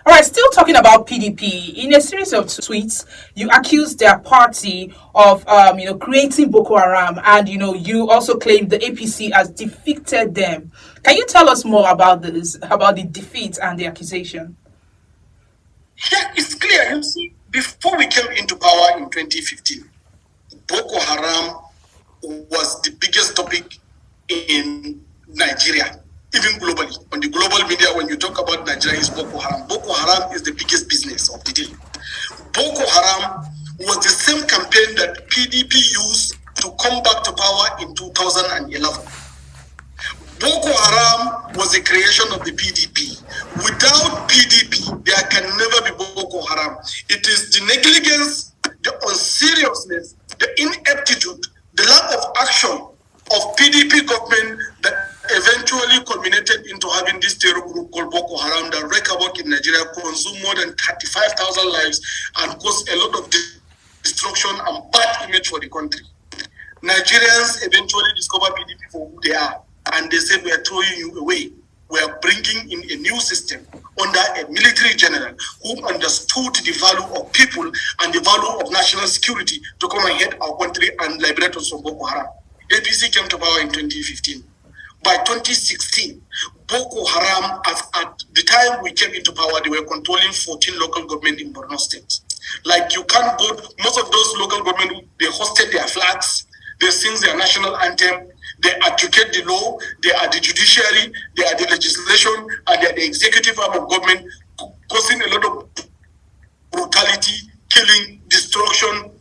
All right, still talking about PDP. In a series of tweets, you accused their party of, creating Boko Haram, and you also claim the APC has defeated them. Can you tell us more about this, about the defeat and the accusation? Yeah, it's clear. You see, before we came into power in 2015, Boko Haram was the biggest topic in Nigeria, even globally. On the global media, when you talk about Nigeria, is Boko Haram. Boko Haram is the biggest business of the day. Boko Haram was the same campaign that PDP used to come back to power in 2011. Boko Haram was a creation of the PDP. Without PDP, there can never be Boko Haram. It is the negligence, the unseriousness, the ineptitude, the lack of action of PDP government that eventually culminated into having this terror group called Boko Haram that wreak havoc in Nigeria, consume more than 35,000 lives, and cause a lot of destruction and bad image for the country. Nigerians eventually discover PDP for who they are, and they said, we are throwing you away. We are bringing in a new system under a military general who understood the value of people and the value of national security to come and head our country and liberate us from Boko Haram. APC came to power in 2015. By 2016, Boko Haram, at the time we came into power, they were controlling 14 local government in Borno State. Like, you can't go, most of those local government, they hosted their flags, they sing their national anthem, they advocate the law, they are the judiciary, they are the legislation, and they are the executive arm of government, causing a lot of brutality, killing, destruction,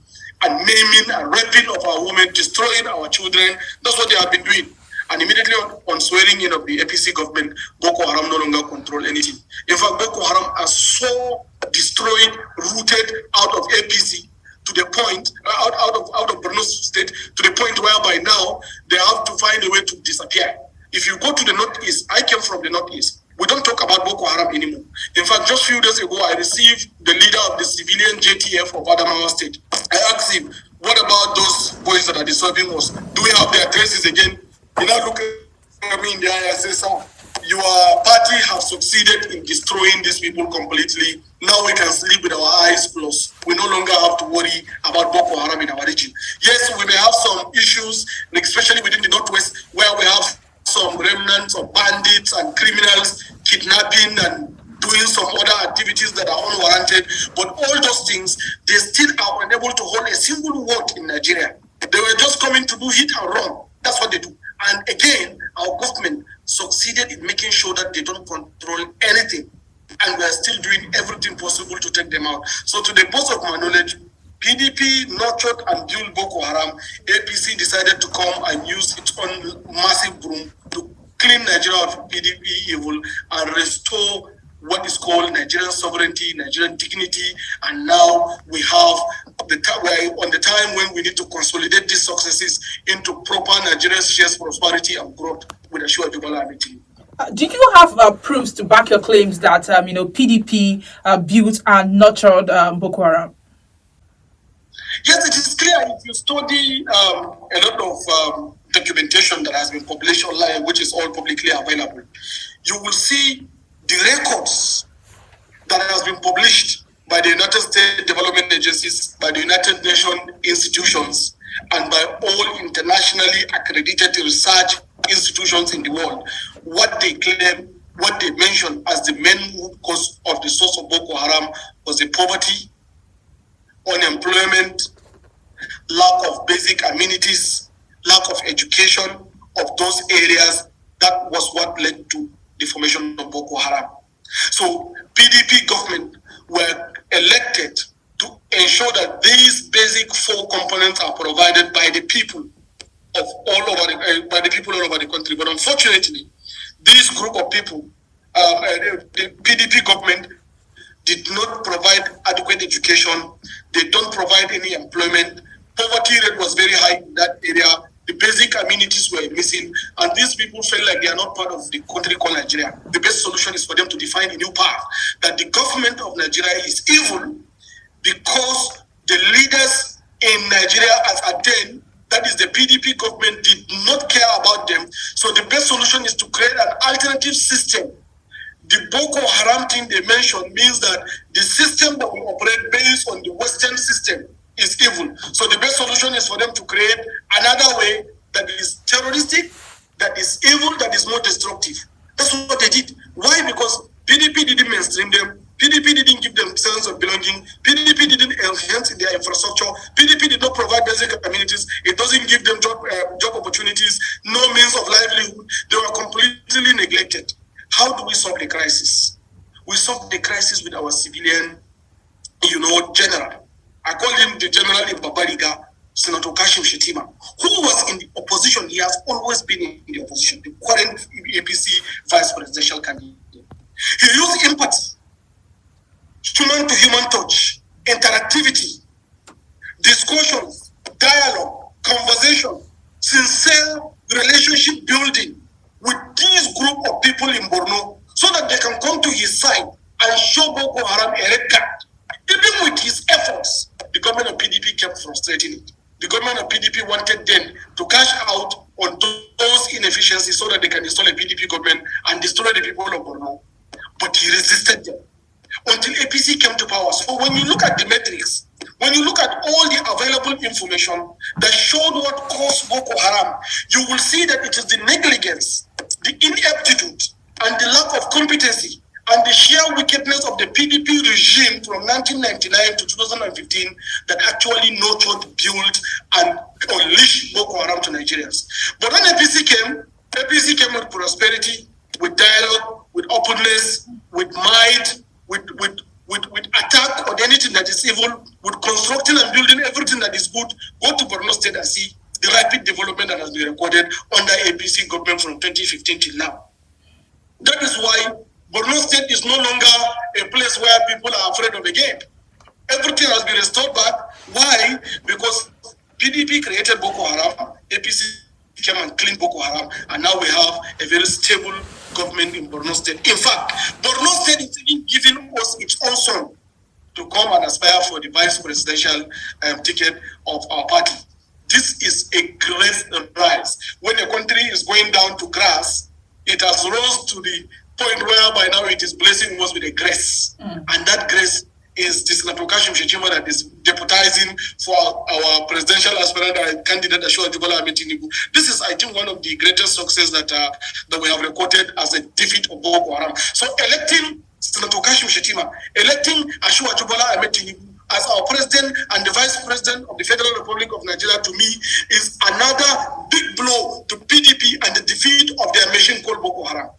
and maiming and raping of our women, destroying our children. That's what they have been doing. And immediately on swearing in of the APC government, Boko Haram no longer control anything. In fact, Boko Haram are so destroyed, rooted out of APC to the point, out of Borno State, to the point whereby now they have to find a way to disappear. If you go to the northeast, I came from the northeast. We don't talk about Boko Haram anymore. In fact, just a few days ago, I received the leader of the civilian JTF of Adamawa State. I asked him, what about those boys that are disturbing us? Do we have their traces again? He now look at me in the eye and says, so your party have succeeded in destroying these people completely. Now we can sleep with our eyes closed. We no longer have to worry about Boko Haram in our region. Yes, we may have some issues, especially within the Northwest, where we have some remnants of bandits and criminals kidnapping and doing some other activities that are unwarranted. But all those things, they still are unable to hold a single word in Nigeria. They were just coming to do hit and run. That's what they do. And again, our government succeeded in making sure that they don't control anything. And we are still doing everything possible to take them out. So to the best of my knowledge, PDP nurtured and built Boko Haram. APC decided to come and use its own massive broom to clean Nigeria of PDP evil and restore what is called Nigerian sovereignty, Nigerian dignity, and now we have we're on the time when we need to consolidate these successes into proper Nigerian shares prosperity and growth with a sure durability. Do you have proofs to back your claims that PDP built and nurtured Boko Haram? Yes, it is clear if you study a lot of documentation that has been published online, which is all publicly available. You will see the records that has been published by the United States Development Agencies, by the United Nations institutions, and by all internationally accredited research institutions in the world. What they claim, what they mention as the main root cause of the source of Boko Haram was the poverty, unemployment, lack of basic amenities, lack of education of those areas. That was what led to the formation of Boko Haram. So PDP government were elected to ensure that these basic four components are provided by the people of all over the country. But unfortunately, this group of people, the PDP government did not provide adequate education. They don't provide any employment. Poverty rate was very high in that area. The basic amenities were missing, and these people felt like they are not part of the country called Nigeria. The best solution is for them to define a new path, that the government of Nigeria is evil because the leaders in Nigeria as attained, that is the PDP government, did not care about them. So the best solution is to create an alternative system The Boko Haram thing they mentioned means that the system that we operate based on the Western system is evil. So the best solution is for them to create another way that is terroristic, that is evil, that is more destructive. That's what they did. Why? Because PDP didn't mainstream them. PDP didn't give them sense of belonging. PDP didn't enhance their infrastructure. PDP did not provide basic amenities. It doesn't give them job opportunities, no means of livelihood. They were completely neglected. How do we solve the crisis? We solve the crisis with our civilian, general. I call him the general in Babariga, Senator Kashim Shetima, who was in the opposition. He has always been in the opposition, the current APC vice presidential candidate. He used empathy, human-to-human touch, interactivity, discussions, dialogue, conversation, sincere relationship building with this group of people in Borno so that they can come to his side and show Boko Haram a red card. Even with his efforts, the government of PDP kept frustrating it. The government of PDP wanted them to cash out on those inefficiencies so that they can install a PDP government and destroy the people of Borno. But he resisted them until APC came to power. So when you look at the metrics, when you look at all the available information that showed what caused Boko Haram, you will see that it is the negligence, the ineptitude, and the lack of competency and the sheer wickedness of the PDP regime from 1999 to 2015 that actually nurtured, built, and unleashed Boko Haram to Nigerians. But when APC came with prosperity, with dialogue, with openness, with might, with attack on anything that is evil, with constructing and building everything that is good. Go to Borno State and see the rapid development that has been recorded under APC government from 2015 till now. That is why Borno State is no longer a place where people are afraid of again. Everything has been restored back. Why? Because PDP created Boko Haram, APC came and cleaned Boko Haram, and now we have a very stable government in Borno State. In fact, Borno State is even giving us its own son to come and aspire for the vice presidential ticket of our party. This is a great rise. When a country is going down to grass, it has rose to the point where by now it is blessing us with a grace. And that grace is this Senator Kashim Shetima that is deputizing for our presidential aspirant candidate Ashwa Jubola Ahmed Tinubu. This is, I think, one of the greatest successes that we have recorded as a defeat of Boko Haram. So electing Senator Kashim Shetima, electing Ashwa Jubola Ahmed Tinubu as our president and the vice president of the Federal Republic of Nigeria, to me, is another big blow to PDP and the defeat of their machine called Boko Haram.